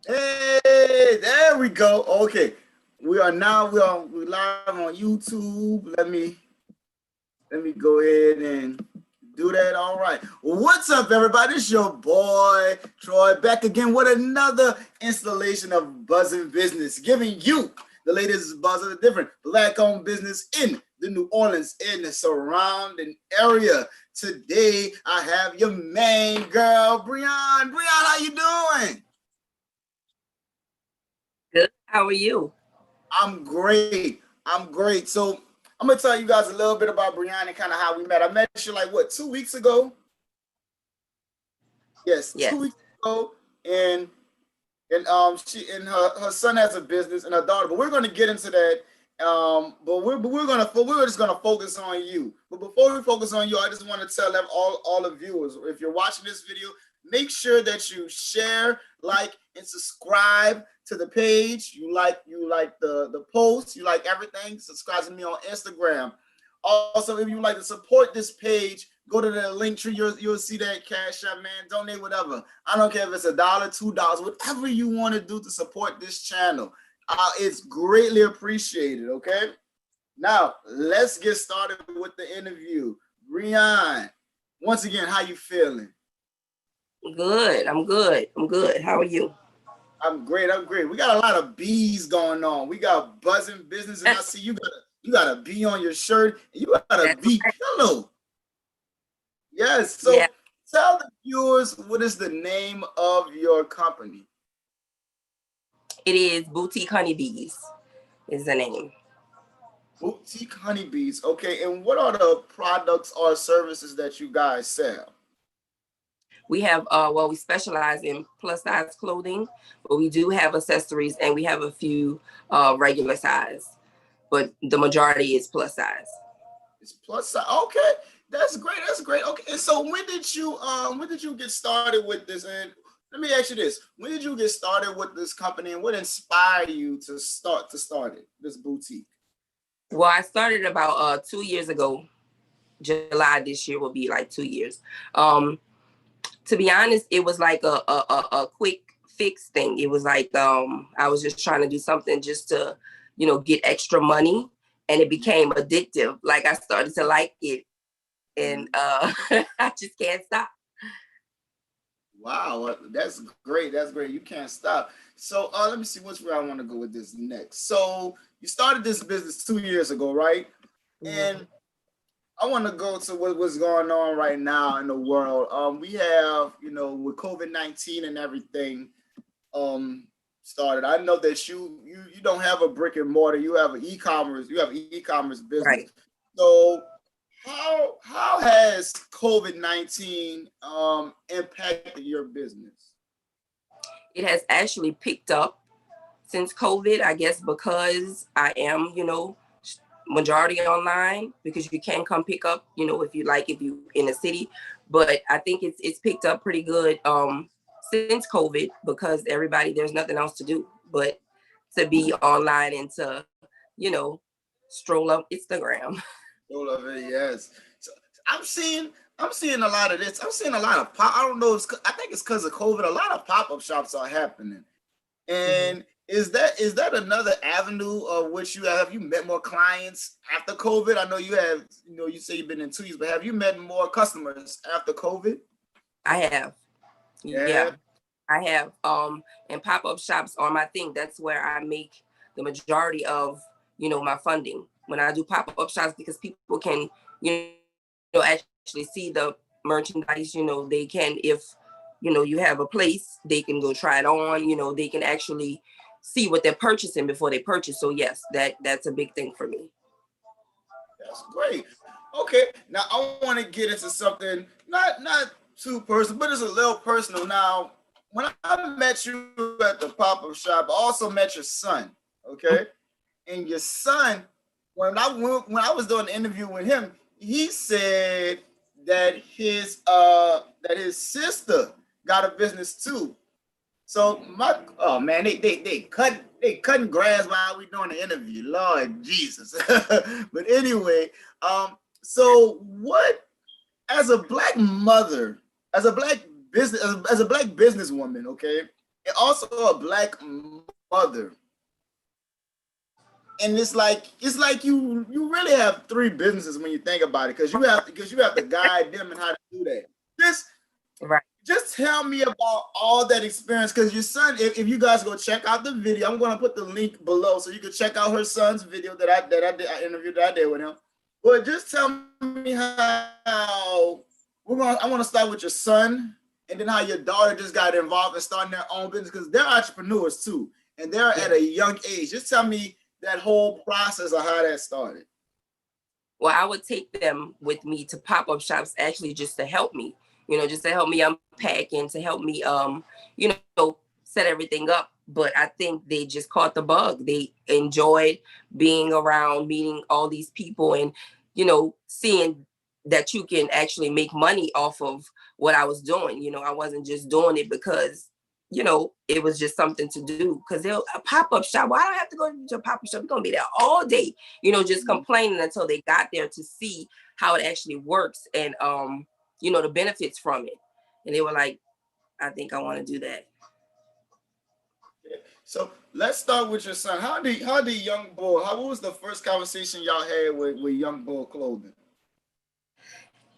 Hey, there we go. Okay, we live on YouTube. Let me go ahead and do that. All right. What's up, everybody? It's your boy Troy back again with another installation of Buzzin Business, giving you the latest buzz of the different black-owned business in the New Orleans and the surrounding area. Today, I have your main girl, Breon. Breon, how you doing? Good. How are you? I'm great. I'm great. So I'm gonna tell you guys a little bit about Brianna and kind of how we met. I met you like what 2 weeks ago? Yes, two Yes. weeks ago, and she and her son has a business and her daughter. But we're gonna get into that. We're just gonna focus on you. But before we focus on you, I just want to tell them all the viewers, if you're watching this video, make sure that you share, like, and subscribe to the page. You like the post, you like everything. Subscribe to me on Instagram. Also, if you like to support this page, go to the link tree. You'll see that Cash App, man. Donate whatever. I don't care if it's $1, $2, whatever you want to do to support this channel. It's greatly appreciated. Okay. Now let's get started with the interview. Rian, once again, how you feeling? Good. I'm good. I'm good. How are you? I'm great. I'm great. We got a lot of bees going on. We got Buzzing Business, and I see you got a bee on your shirt, and you got a That's bee right. pillow. Yes. Yeah. So tell the viewers, what is the name of your company? It is Boutique Honeybees is the name. Boutique Honeybees. Okay. And what are the products or services that you guys sell? We have well, we specialize in plus size clothing, but we do have accessories and we have a few regular size, but the majority is plus size. It's plus size. Okay. That's great. That's great. Okay. And so when did you get started with this? And let me ask you this. When did you get started with this company, and what inspired you to start it, this boutique? Well, I started about 2 years ago. July this year will be like 2 years. Um, to be honest, it was like a quick fix thing. It was like I was just trying to do something just to, get extra money, and it became addictive. Like I started to like it, and I just can't stop. Wow, that's great. That's great. You can't stop. So let me see which way I want to go with this next. So you started this business 2 years ago, right? Mhm. And I want to go to what's going on right now in the world. We have, with COVID-19 and everything, um, started. I know that you don't have a brick and mortar. You have e-commerce business. Right. So how has COVID-19 impacted your business? It has actually picked up since COVID, I guess, because I am, majority online because you can come pick up, if you like, if you in the city. But I think it's picked up pretty good since COVID because everybody there's nothing else to do but to be online and to, stroll up Instagram. All of it, yes. So I'm seeing I'm seeing a lot of this. I'm seeing a lot of pop. I don't know. I think it's because of COVID. A lot of pop up shops are happening. Mhm. And is that another avenue of which you met more clients after COVID? I know you have. You say you've been in 2 years, but have you met more customers after COVID? I have. Yeah, Yeah. I have. And pop-up shops are my thing. That's where I make the majority of, my funding. When I do pop-up shops because people can, actually see the merchandise, they can, if, you have a place, they can go try it on, they can actually see what they're purchasing before they purchase. So yes, that's a big thing for me. That's great. Okay, now I want to get into something not too personal, but it's a little personal. Now, when I met you at the pop up shop, I also met your son. Okay, and your son, when I was doing the interview with him, he said that his sister got a business too. So oh man, they cutting grass while we doing the interview. Lord Jesus. But anyway, so what as a black mother, as a black businesswoman, okay? and also a black mother. And it's like you really have three businesses when you think about it, because you have to guide them and how to do that. Just Right. just tell me about all that experience, because your son, if you guys go check out the video, I'm going to put the link below so you can check out her son's video that I interviewed that I did with him. But just tell me how I want to start with your son, and then how your daughter just got involved in starting their own business, because they're entrepreneurs too, and they're at a young age. Just tell me that whole process of how that started. Well, I would take them with me to pop-up shops actually just to help me, just to help me unpack and to help me, set everything up. But I think they just caught the bug. They enjoyed being around, meeting all these people, and, seeing that you can actually make money off of what I was doing. I wasn't just doing it because, it was just something to do. Because they'll a pop-up shop. Well, I don't have to go to a pop-up shop. We're gonna be there all day, just complaining until they got there to see how it actually works and the benefits from it. And they were like, I think I want to do that. So let's start with your son. How did Young Bull? What was the first conversation y'all had with Young Bull Clothing?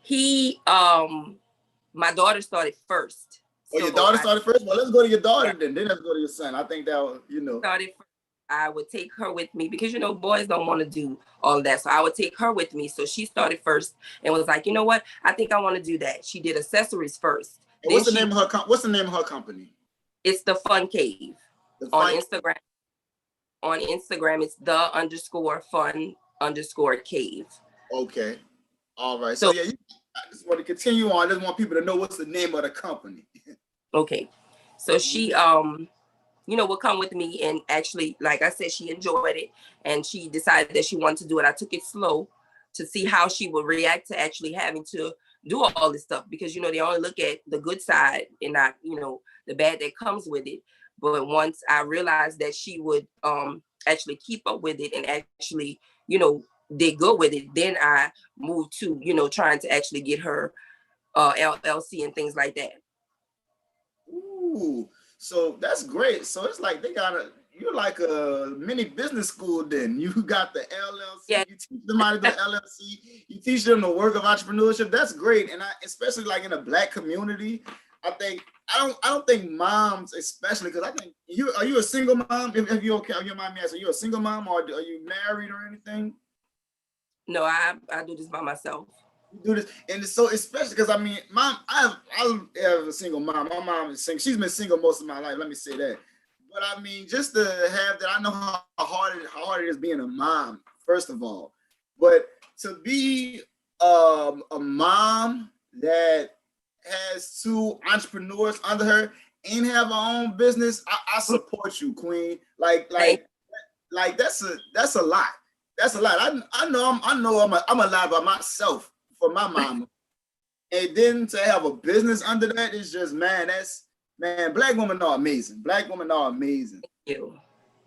He my daughter started first. Oh, your daughter started first? Well, let's go to your daughter then. Then let's go to your son. I think that was, Started first. I would take her with me because, boys don't want to do all of that. So I would take her with me. So she started first and was like, you know what? I think I want to do that. She did accessories first. What's the name of her company? It's the Fun Cave on Instagram. On Instagram, it's the_fun_cave. Okay. All right. So yeah, I just want to continue on. I just want people to know what's the name of the company. Okay. So she would come with me, and actually, like I said, she enjoyed it and she decided that she wanted to do it. I took it slow to see how she would react to actually having to do all this stuff, because they only look at the good side and not, the bad that comes with it. But once I realized that she would actually keep up with it and actually, did good with it, then I moved to, trying to actually get her LLC and things like that. Ooh, so that's great. So it's like you're like a mini business school then. You got the LLC, yeah. You teach them how to do LLC, you teach them the work of entrepreneurship. That's great. And especially like in a Black community, I don't think moms, especially, because I think are you a single mom? If you okay, if you mind me asking, are you a single mom, or are you married or anything? No, I do this by myself. You do this, and so especially because I have a single mom. My mom is single. She's been single most of my life. Let me say that. But just to have that, I know how hard it is being a mom. First of all, but to be a mom that has two entrepreneurs under her and have her own business, I support you, Queen. Like that's a lot. That's a lot. I know I'm alive by myself for my mama. And then to have a business under that is just, man, Black women are amazing. Black women are amazing. Thank you.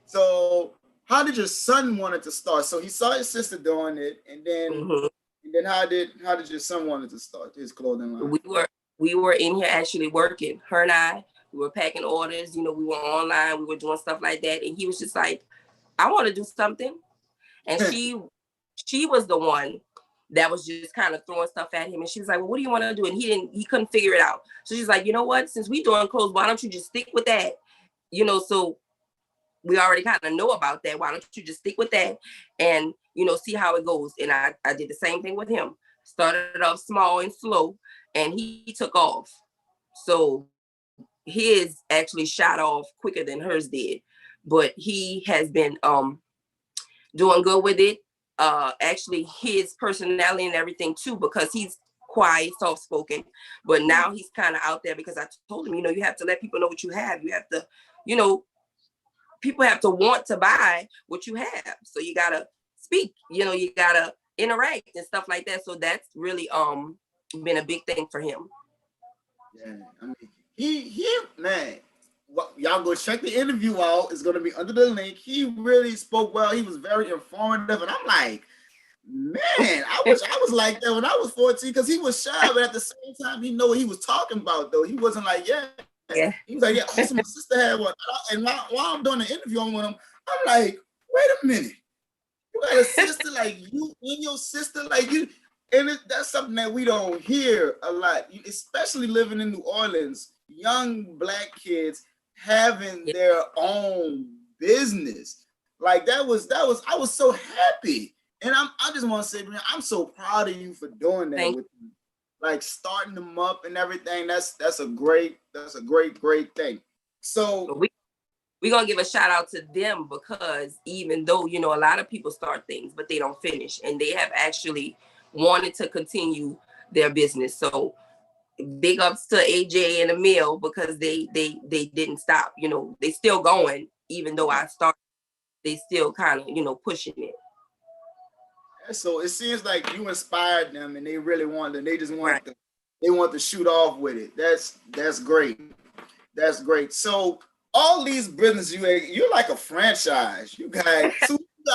So how did your son want it to start? So he saw his sister doing it, and then how did your son want it to start his clothing line? We were in here actually working. Her and I, we were packing orders, we were online, we were doing stuff like that. And he was just like, I want to do something. And she was the one that was just kind of throwing stuff at him. And she was like, well, what do you want to do? And he couldn't figure it out. So she's like, you know what? Since we doing clothes, why don't you just stick with that? So we already kind of know about that. Why don't you just stick with that and, see how it goes? And I did the same thing with him. Started off small and slow, and he took off. So his actually shot off quicker than hers did. But he has been doing good with it. Actually, his personality and everything too, because he's quiet, soft-spoken, but now he's kind of out there because I told him, you have to let people know what you have. You have to, people have to want to buy what you have. So you gotta speak, you gotta interact and stuff like that. So that's really been a big thing for him. Yeah, he man. Y'all go check the interview out. It's going to be under the link. He really spoke well. He was very informative. And I'm like, man, I wish I was like that when I was 14, because he was shy, but at the same time, he knew what he was talking about, though. He wasn't like, yeah, Yeah. He was like, yeah, also my sister had one. And while I'm doing the interview with him, I'm like, wait a minute. You got a sister like you and your sister like you. And that's something that we don't hear a lot, especially living in New Orleans. Young Black kids having their own business. Like that was I was so happy. And I just want to say, man, I'm so proud of you for doing that with me. Like starting them up and everything. That's a great thing. So we're gonna give a shout out to them, because even though, you know, a lot of people start things but they don't finish, and they have actually wanted to continue their business. So big ups to AJ and Emil, because they didn't stop. You know, they still going, even though I started, they still kind of, you know, pushing it. So it seems like you inspired them, and they really wanted. They just want they want to shoot off with it. That's great. That's great. So all these businesses, you're like a franchise. You got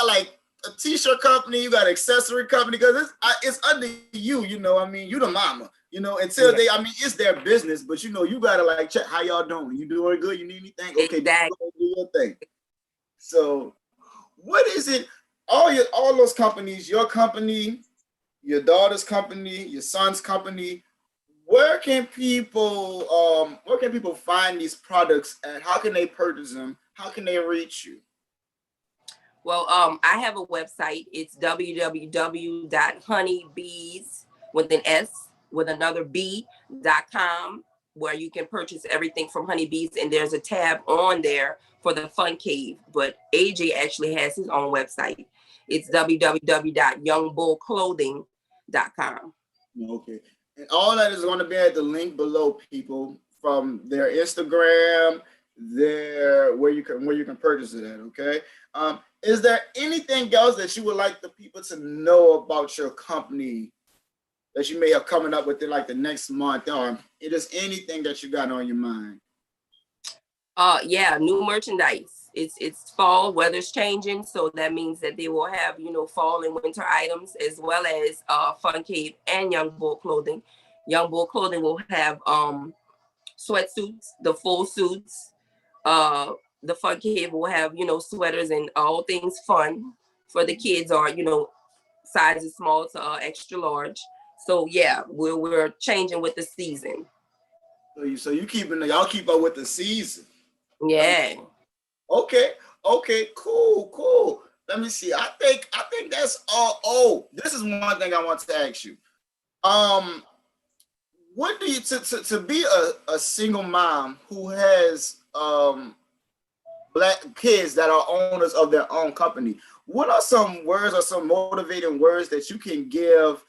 like a t-shirt company, you got an accessory company, because it's under you. You know, I mean, you the mama. You know, until they, I mean, it's their business, but you know, you gotta like check how y'all doing. You doing good? You need anything? Okay, exactly. do your thing. So, what is it? All those companies, your company, your daughter's company, your son's company. Where can people find these products at? How can they purchase them? How can they reach you? Well, I have a website. It's www.honeybees with an S with another B.com, where you can purchase everything from Honeybees, and there's a tab on there for the Fun Cave. But AJ actually has his own website. It's www.youngbullclothing.com. Okay. And all that is going to be at the link below, people, from their Instagram, where you can purchase it at. Okay. Is there anything else that you would like the people to know about your company that you may have coming up within like the next month, or it is anything that you got on your mind? Yeah, new merchandise. It's fall, weather's changing, so that means that they will have, you know, fall and winter items, as well as Fun Cave and Young Bull Clothing. Young Bull Clothing will have sweatsuits, the full suits. The Fun Cave will have, you know, sweaters and all things fun for the kids, or, you know, sizes small to extra large. So yeah, we're changing with the season. So you y'all keep up with the season. Yeah. Okay, cool. Let me see. I think that's all. Oh, this is one thing I want to ask you. What do you to be a single mom who has Black kids that are owners of their own company? What are some words or some motivating words that you can give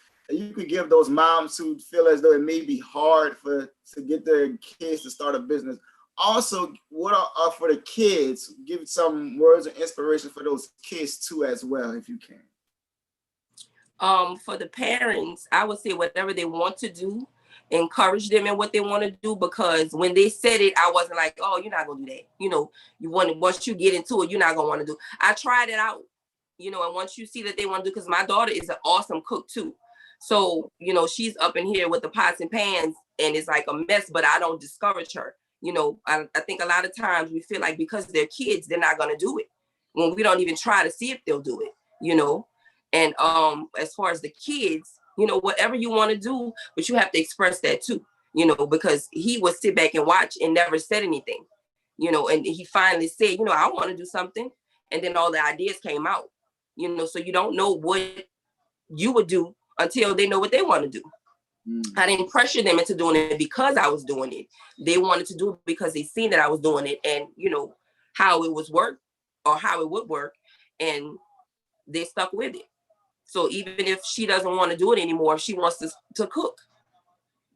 those moms who feel as though it may be hard to get their kids to start a business? Also, what are for the kids? Give some words of inspiration for those kids too, as well, if you can. For the parents, I would say whatever they want to do, encourage them in what they want to do, because when they said it, I wasn't like, oh, you're not gonna do that. You know, once you get into it, you're not gonna want to do. I tried it out, you know, and once you see that they want to do, because my daughter is an awesome cook too. So, you know, she's up in here with the pots and pans, and it's like a mess, but I don't discourage her. You know, I think a lot of times we feel like because they're kids, they're not gonna do it, when we don't even try to see if they'll do it, you know. And as far as the kids, you know, whatever you want to do, but you have to express that too, you know, because he would sit back and watch and never said anything, you know, and he finally said, you know, I want to do something. And then all the ideas came out, you know, so you don't know what you would do until they know what they want to do. I didn't pressure them into doing it because I was doing it. They wanted to do it because they seen that I was doing it, and, you know, how it was work or how it would work. And they stuck with it. So even if she doesn't want to do it anymore, if she wants to cook,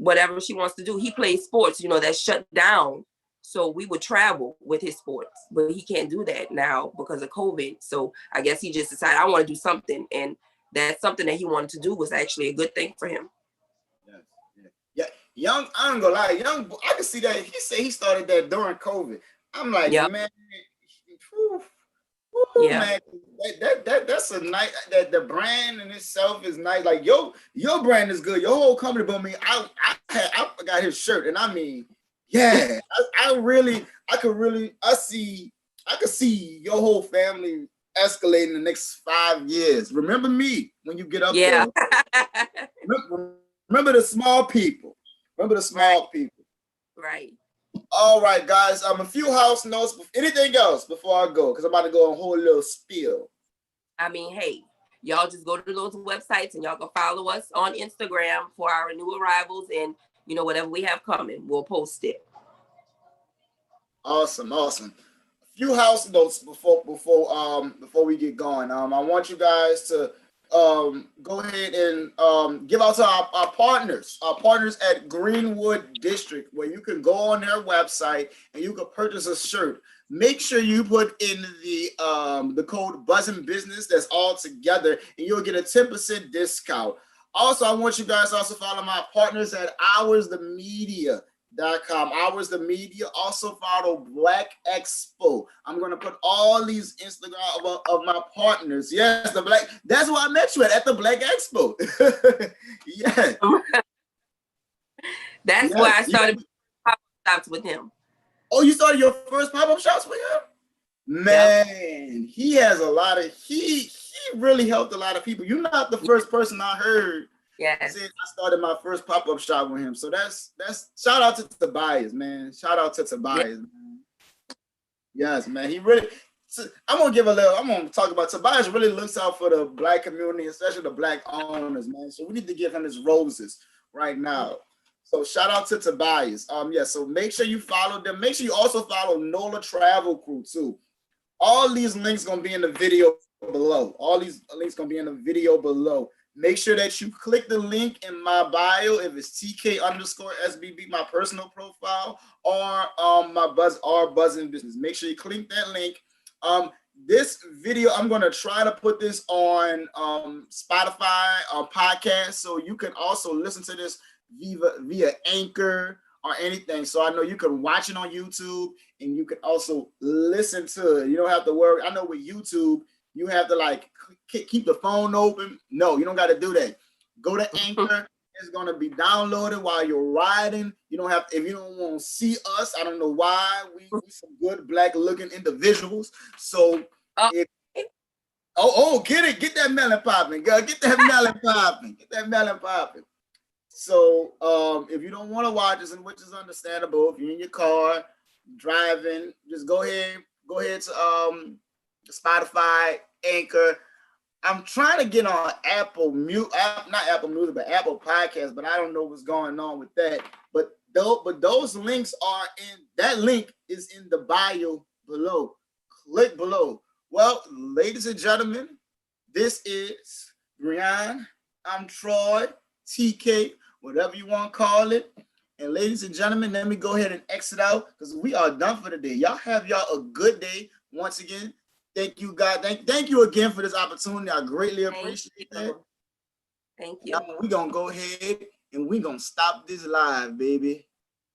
whatever she wants to do. He plays sports, you know, that's shut down. So we would travel with his sports, but he can't do that now because of COVID. So I guess he just decided, I want to do something. And that's something that he wanted to do was actually a good thing for him. Yeah. Young, I ain't gonna lie, I can see that. He said he started that during COVID. I'm like, man, man, that's a nice. That the brand in itself is nice. Like your brand is good. Your whole company, but I mean, I got his shirt, and I mean, Yeah, I could see your whole family escalate in the next 5 years. Remember me when you get up Yeah. there. Remember the small people. Remember the Right. small people. Right. All right, guys. A few house notes. Anything else before I go? Because I'm about to go on a whole little spiel. I mean, hey, y'all just go to those websites and y'all can follow us on Instagram for our new arrivals and whatever we have coming, we'll post it. Awesome, awesome. A few house notes before we get going. I want you guys to go ahead and give out to our partners at Greenwood District, where you can go on their website and you can purchase a shirt. Make sure you put in the code Buzzin Business. That's all together, and you'll get a 10% discount. Also, I want you guys to also follow my partners at oursthemedia.com. Ours the Media. Also follow Black Expo. I'm gonna put all these Instagram of my partners. Yes, the Black. That's where I met you at the Black Expo. Yeah. That's Yes. why I started pop-up shops with him. Oh, you started your first pop-up shops with him? Man, yep. He has a lot of he really helped a lot of people. You're not the first person I heard. Yes. Since I started my first pop-up shop with him. So that's shout out to Tobias, man. Shout out to Tobias, yep. Man. Yes, man. He really I'm gonna talk about Tobias really looks out for the Black community, especially the Black owners, man. So we need to give him his roses right now. So shout out to Tobias. Yeah, so make sure you follow them. Make sure you also follow NOLA Travel Crew too. All these links gonna be in the video below. All these links gonna be in the video below. Make sure that you click the link in my bio if it's TK_SBB, my personal profile, or my Buzzin Business. Make sure you click that link. This video, I'm gonna try to put this on Spotify podcast, so you can also listen to this via Anchor or anything. So I know you can watch it on YouTube and you can also listen to it. You don't have to worry. I know with YouTube, you have to like keep the phone open. No, you don't got to do that. Go to Anchor. It's going to be downloaded while you're riding. You don't have, if you don't want to see us, I don't know why. We some good Black looking individuals. So get it. Get that melon popping, girl. Get that melon popping. Get that melon popping. So if you don't want to watch this, and which is understandable, if you're in your car driving, just go ahead to Spotify, Anchor. I'm trying to get on not Apple Music, but Apple Podcasts, but I don't know what's going on with that. But those links are that link is in the bio below. Click below. Well, ladies and gentlemen, this is Brian. I'm Troy, TK, whatever you want to call it. And ladies and gentlemen, let me go ahead and exit out because we are done for the day. Y'all have a good day. Once again, thank you, God. Thank you again for this opportunity. I greatly appreciate that. Thank you. Now we're going to go ahead and we're going to stop this live, baby.